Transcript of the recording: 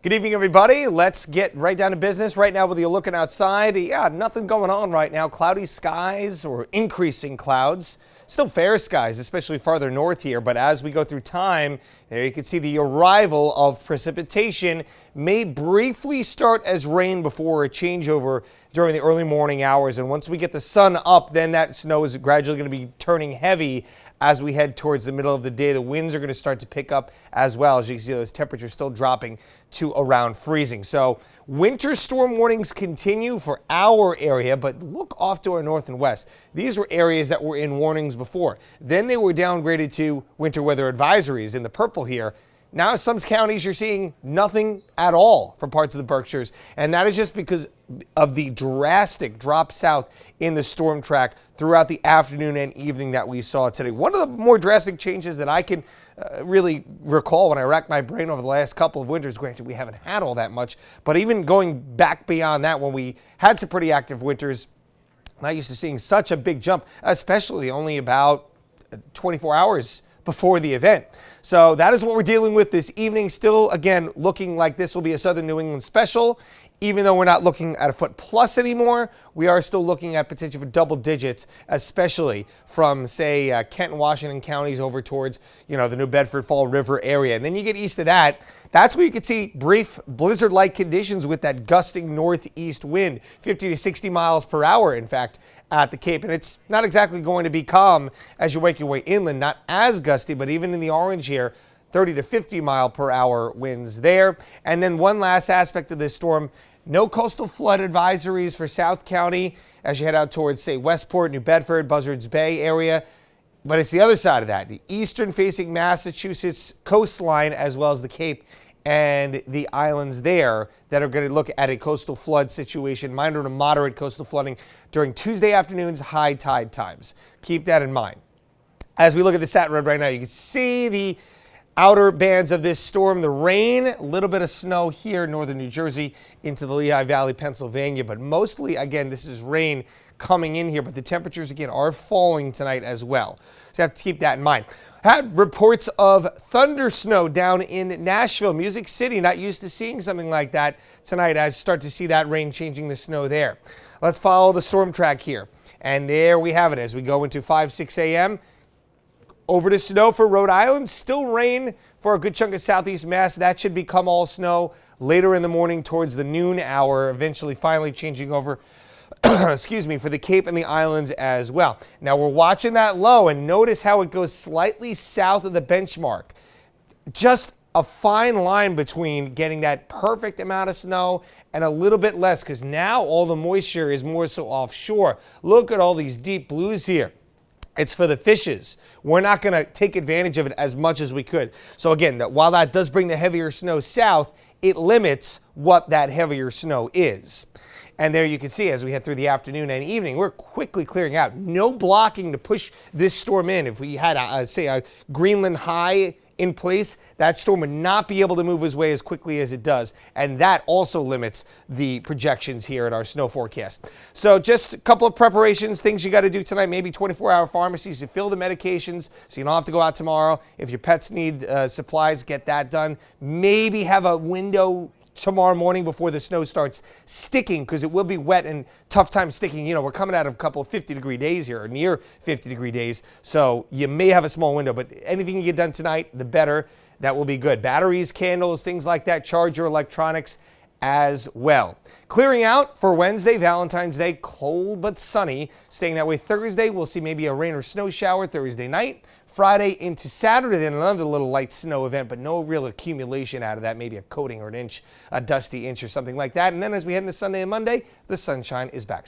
Good evening, everybody. Let's get right down to business. Right now, whether you're looking outside, nothing going on right now. Cloudy skies or increasing clouds. Still fair skies, especially farther north here. But as we go through time, there you can see the arrival of precipitation may briefly start as rain before a changeover during the early morning hours. And once we get the sun up, then that snow is gradually going to be turning heavy as we head towards the middle of the day. The winds are going to start to pick up as well. As you can see, those temperatures still dropping to around freezing. So winter storm warnings continue for our area, but look off to our north and west. These were areas that were in warnings before. Then they were downgraded to winter weather advisories in the purple here. Now some counties you're seeing nothing at all for parts of the Berkshires, and that is just because of the drastic drop south in the storm track throughout the afternoon and evening that we saw today. One of the more drastic changes that I can really recall when I racked my brain over the last couple of winters, granted we haven't had all that much, but even going back beyond that when we had some pretty active winters, I'm not used to seeing such a big jump, especially only about 24 hours before the event. So that is what we're dealing with this evening. Still, again, looking like this will be a Southern New England special. Even though we're not looking at a foot plus anymore, we are still looking at potential for double digits, especially from, say, Kent and Washington counties over towards, the New Bedford Fall River area. And then you get east of that, that's where you could see brief blizzard-like conditions with that gusting northeast wind, 50 to 60 miles per hour, in fact, at the Cape. And it's not exactly going to be calm as you make your way inland, not as gusty, but even in the orange here, 30 to 50 mile per hour winds there. And then one last aspect of this storm, no coastal flood advisories for South County as you head out towards, say, Westport, New Bedford, Buzzards Bay area. But it's the other side of that, the eastern facing Massachusetts coastline as well as the Cape and the islands there that are going to look at a coastal flood situation, minor to moderate coastal flooding during Tuesday afternoons, high tide times. Keep that in mind. As we look at the sat road right now, you can see the outer bands of this storm, the rain, a little bit of snow here in northern New Jersey into the Lehigh Valley, Pennsylvania, but mostly, again, this is rain coming in here, but the temperatures, again, are falling tonight as well. So you have to keep that in mind. Had reports of thunder snow down in Nashville, Music City, not used to seeing something like that tonight as start to see that rain changing the snow there. Let's follow the storm track here. And there we have it as we go into 5, 6 a.m., over to snow for Rhode Island, still rain for a good chunk of southeast Mass. That should become all snow later in the morning towards the noon hour, eventually finally changing over, excuse me, for the Cape and the islands as well. Now we're watching that low and notice how it goes slightly south of the benchmark. Just a fine line between getting that perfect amount of snow and a little bit less because now all the moisture is more so offshore. Look at all these deep blues here. It's for the fishes. We're not going to take advantage of it as much as we could. So again, while that does bring the heavier snow south, it limits what that heavier snow is. And there you can see as we head through the afternoon and evening, we're quickly clearing out. No blocking to push this storm in. If we had, say, a Greenland high in place, that storm would not be able to move its way as quickly as it does. And that also limits the projections here at our snow forecast. So just a couple of preparations, things you got to do tonight, maybe 24-hour pharmacies to fill the medications so you don't have to go out tomorrow. If your pets need supplies, get that done. Maybe have a window tomorrow morning before the snow starts sticking because it will be wet and tough time sticking. We're coming out of a couple of 50-degree days here, or near 50-degree days, so you may have a small window, but anything you get done tonight, the better. That will be good. Batteries, candles, things like that, charge your electronics as well. Clearing out for Wednesday, Valentine's Day, cold but sunny. Staying that way Thursday, we'll see maybe a rain or snow shower Thursday night. Friday into Saturday, then another little light snow event, but no real accumulation out of that, maybe a coating or an inch, a dusty inch or something like that. And then as we head into Sunday and Monday, the sunshine is back.